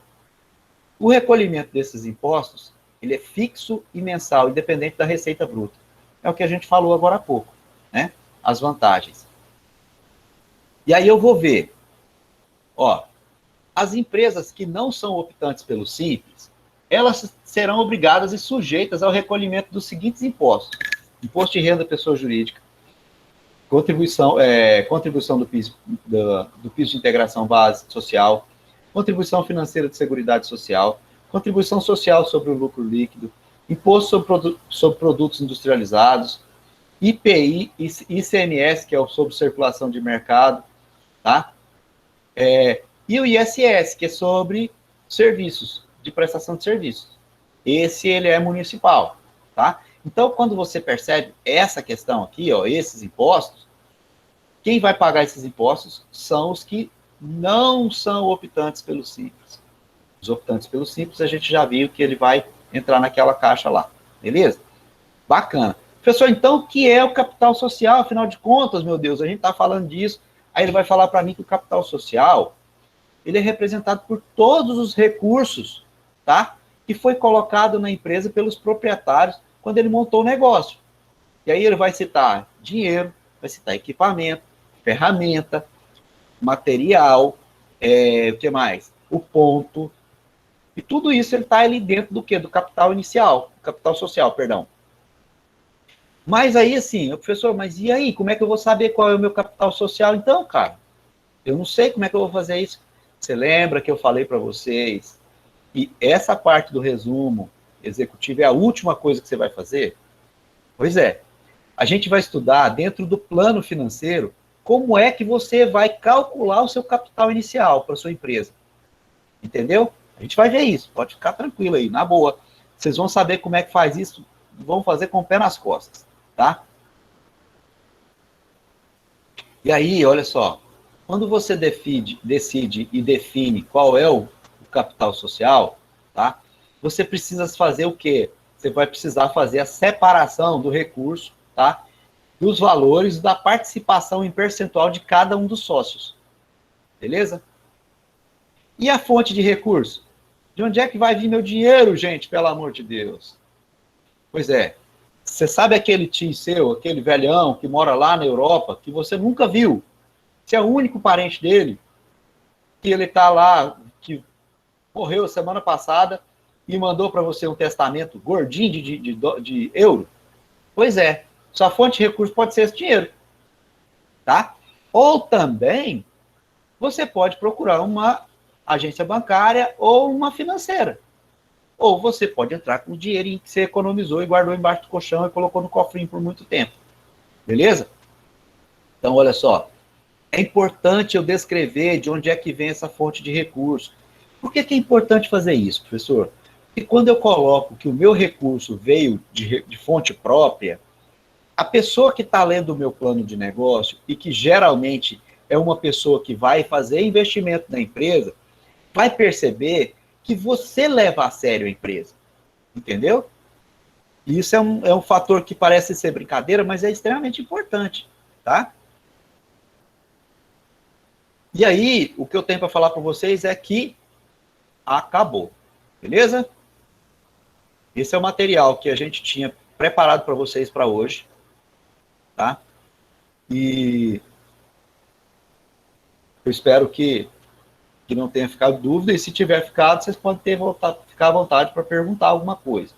O recolhimento desses impostos, ele é fixo e mensal, independente da receita bruta. é o que a gente falou agora há pouco, né? As vantagens. E aí eu vou ver, ó, as empresas que não são optantes pelo Simples, elas serão obrigadas e sujeitas ao recolhimento dos seguintes impostos: imposto de renda da pessoa jurídica, contribuição do PIS de integração base social, contribuição financeira de seguridade social, contribuição social sobre o lucro líquido, imposto sobre produtos industrializados, IPI, ICMS, que é o sobre circulação de mercado, tá? E o ISS, que é sobre serviços, de prestação de serviços. Esse, ele é municipal, tá? Então, quando você percebe essa questão aqui, ó, esses impostos, quem vai pagar esses impostos são os que não são optantes pelo Simples. Os optantes pelo Simples, a gente já viu que ele vai entrar naquela caixa lá, beleza? Bacana. Professor, então, o que é o capital social? Afinal de contas, meu Deus, a gente está falando disso, aí ele vai falar para mim que o capital social, ele é representado por todos os recursos, tá? Que foi colocado na empresa pelos proprietários quando ele montou o negócio. E aí ele vai citar dinheiro, vai citar equipamento, ferramenta, material, o que mais? O ponto. E tudo isso ele está ali dentro do quê? Do capital inicial, capital social, perdão. Mas aí, assim, professor, mas e aí? Como é que eu vou saber qual é o meu capital social, então, cara? Eu não sei como é que eu vou fazer isso. Você lembra que eu falei para vocês que essa parte do resumo executivo é a última coisa que você vai fazer? Pois é. A gente vai estudar dentro do plano financeiro como é que você vai calcular o seu capital inicial para sua empresa. Entendeu? A gente vai ver isso. Pode ficar tranquilo aí, na boa. Vocês vão saber como é que faz isso, vão fazer com o pé nas costas, tá? E aí, olha só, quando você decide e define qual é o capital social, tá? Você precisa fazer o quê? Você vai precisar fazer a separação do recurso, tá? Dos valores da participação em percentual de cada um dos sócios. Beleza? E a fonte de recurso? De onde é que vai vir meu dinheiro, gente, pelo amor de Deus? Pois é, você sabe aquele tio seu, aquele velhão que mora lá na Europa, que você nunca viu? Você é o único parente dele, que ele está lá, que morreu semana passada e mandou para você um testamento gordinho de euro? Pois é, sua fonte de recurso pode ser esse dinheiro, tá? Ou também, você pode procurar uma agência bancária ou uma financeira. Ou você pode entrar com o dinheirinho que você economizou e guardou embaixo do colchão e colocou no cofrinho por muito tempo. Beleza? Então, olha só. É importante eu descrever de onde é que vem essa fonte de recurso. Por que é importante fazer isso, professor? Porque quando eu coloco que o meu recurso veio de fonte própria, a pessoa que está lendo o meu plano de negócio e que geralmente é uma pessoa que vai fazer investimento na empresa, vai perceber que você leva a sério a empresa. Entendeu? E isso é um fator que parece ser brincadeira, mas é extremamente importante, tá? E aí, o que eu tenho para falar para vocês é que acabou. Beleza? Esse é o material que a gente tinha preparado para vocês para hoje. Tá? E eu espero que não tenha ficado dúvida, e se tiver ficado, vocês podem ficar à vontade para perguntar alguma coisa.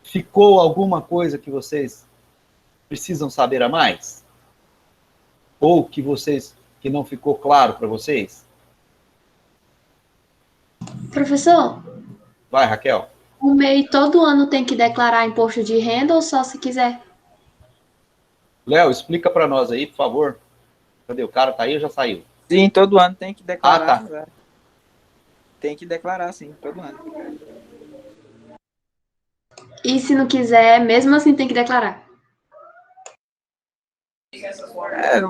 Ficou alguma coisa que vocês precisam saber a mais? Ou que não ficou claro para vocês? Professor, Vai, Raquel. o MEI todo ano tem que declarar imposto de renda ou só se quiser? Léo, explica para nós aí, por favor. Cadê? O cara tá aí ou já saiu? Sim, todo ano tem que declarar. Ah, tá. Tem que declarar, sim, todo ano. E se não quiser, mesmo assim tem que declarar?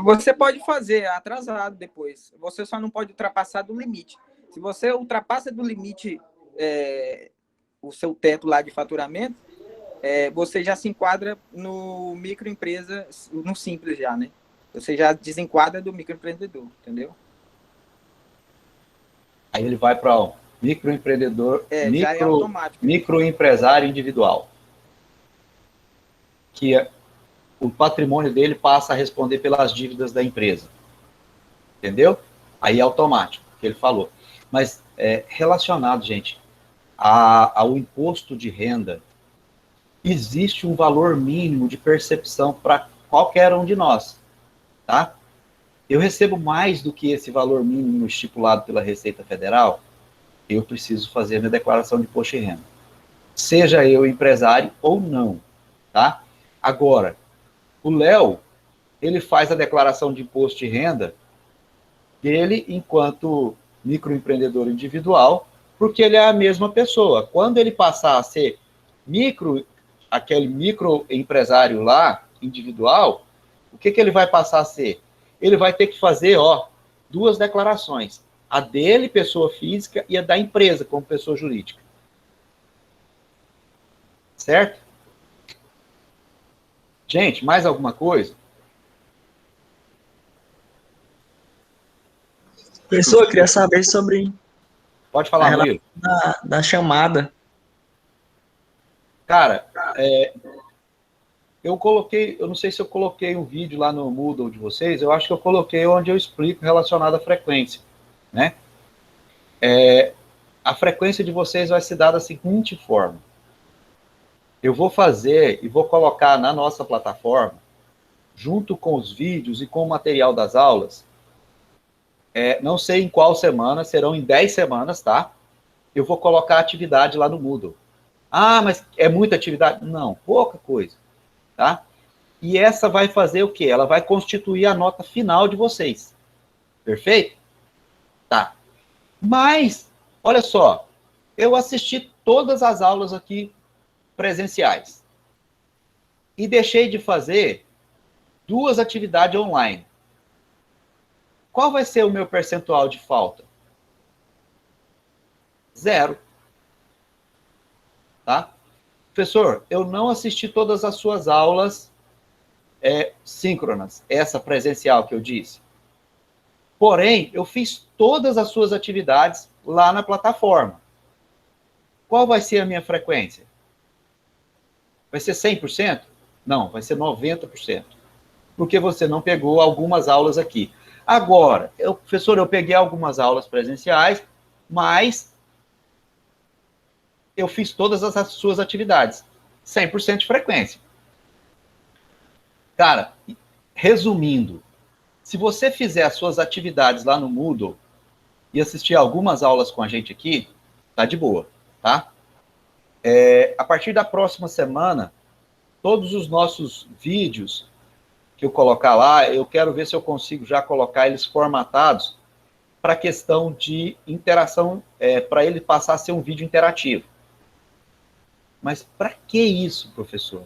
Você pode fazer atrasado depois. Você só não pode ultrapassar do limite. Se você ultrapassa do limite o seu teto lá de faturamento, você já se enquadra no microempresa, no simples já, né? Você já desenquadra do microempreendedor, entendeu? Aí ele vai para o microempreendedor, já é automático. microempresário individual. Que o patrimônio dele passa a responder pelas dívidas da empresa. Entendeu? Aí é automático, que ele falou. Mas relacionado, gente, ao imposto de renda, existe um valor mínimo de percepção para qualquer um de nós, tá? Eu recebo mais do que esse valor mínimo estipulado pela Receita Federal, eu preciso fazer a minha declaração de imposto de renda. Seja eu empresário ou não, tá? Agora, o Léo, ele faz a declaração de imposto de renda dele enquanto microempreendedor individual, porque ele é a mesma pessoa. Quando ele passar a ser aquele microempresário lá, individual, o que ele vai passar a ser? Ele vai ter que fazer, duas declarações. A dele, pessoa física, e a da empresa, como pessoa jurídica. Certo? Gente, mais alguma coisa? Professor, eu queria saber sobre Pode falar, Murilo. da chamada. Cara, eu não sei se eu coloquei um vídeo lá no Moodle de vocês, eu acho que eu coloquei onde eu explico relacionado à frequência, né? A frequência de vocês vai se dar da seguinte forma. Eu vou fazer e vou colocar na nossa plataforma, junto com os vídeos e com o material das aulas, não sei em qual semana, serão em 10 semanas, tá? Eu vou colocar a atividade lá no Moodle. Ah, mas é muita atividade? Não, pouca coisa, tá? E essa vai fazer o quê? Ela vai constituir a nota final de vocês. Perfeito? Tá. Mas, olha só, eu assisti todas as aulas aqui presenciais. E deixei de fazer 2 atividades online. Qual vai ser o meu percentual de falta? 0. Tá? Professor, eu não assisti todas as suas aulas síncronas, essa presencial que eu disse. Porém, eu fiz todas as suas atividades lá na plataforma. Qual vai ser a minha frequência? Vai ser 100%? Não, vai ser 90%. Porque você não pegou algumas aulas aqui. Agora, professor, eu peguei algumas aulas presenciais, mas eu fiz todas as suas atividades. 100% de frequência. Cara, resumindo, se você fizer as suas atividades lá no Moodle e assistir algumas aulas com a gente aqui, tá de boa, tá? A partir da próxima semana, todos os nossos vídeos que eu colocar lá, eu quero ver se eu consigo já colocar eles formatados para questão de interação, para ele passar a ser um vídeo interativo. Mas para que isso, professor?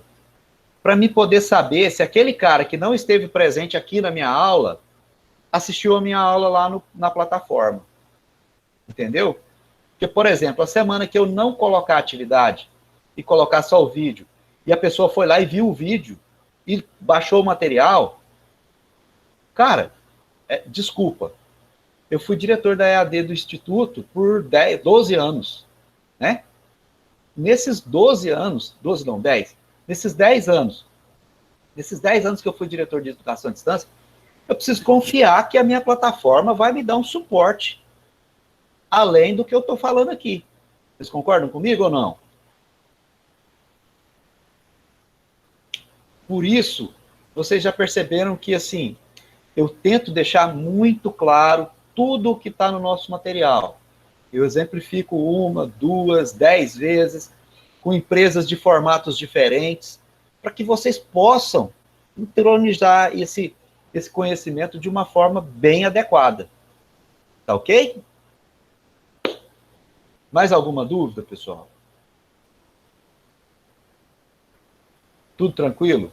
Para mim poder saber se aquele cara que não esteve presente aqui na minha aula, assistiu a minha aula lá na plataforma. Entendeu? Porque, por exemplo, a semana que eu não colocar a atividade e colocar só o vídeo, e a pessoa foi lá e viu o vídeo, e baixou o material, cara, desculpa, eu fui diretor da EAD do Instituto por 12 anos, né? Nesses 12 anos, 12 não, 10, nesses 10 anos que eu fui diretor de educação à distância, eu preciso confiar que a minha plataforma vai me dar um suporte, além do que eu estou falando aqui. Vocês concordam comigo ou não? Por isso, vocês já perceberam que, assim, eu tento deixar muito claro tudo o que está no nosso material. Eu exemplifico 1, 2, 10 vezes, com empresas de formatos diferentes, para que vocês possam internalizar esse conhecimento de uma forma bem adequada. Tá ok? Mais alguma dúvida, pessoal? Tudo tranquilo?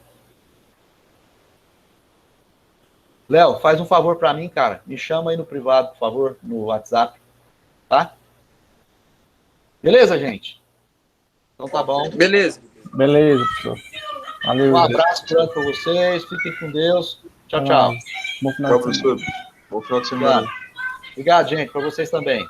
Léo, faz um favor para mim, cara. Me chama aí no privado, por favor, no WhatsApp. Tá? Beleza, gente? Então tá bom. Beleza. Beleza, professor. Valeu. Um abraço grande para vocês. Fiquem com Deus. Tchau, tchau. Bom final de semana. Bom final de semana. Obrigado, gente. Para vocês também.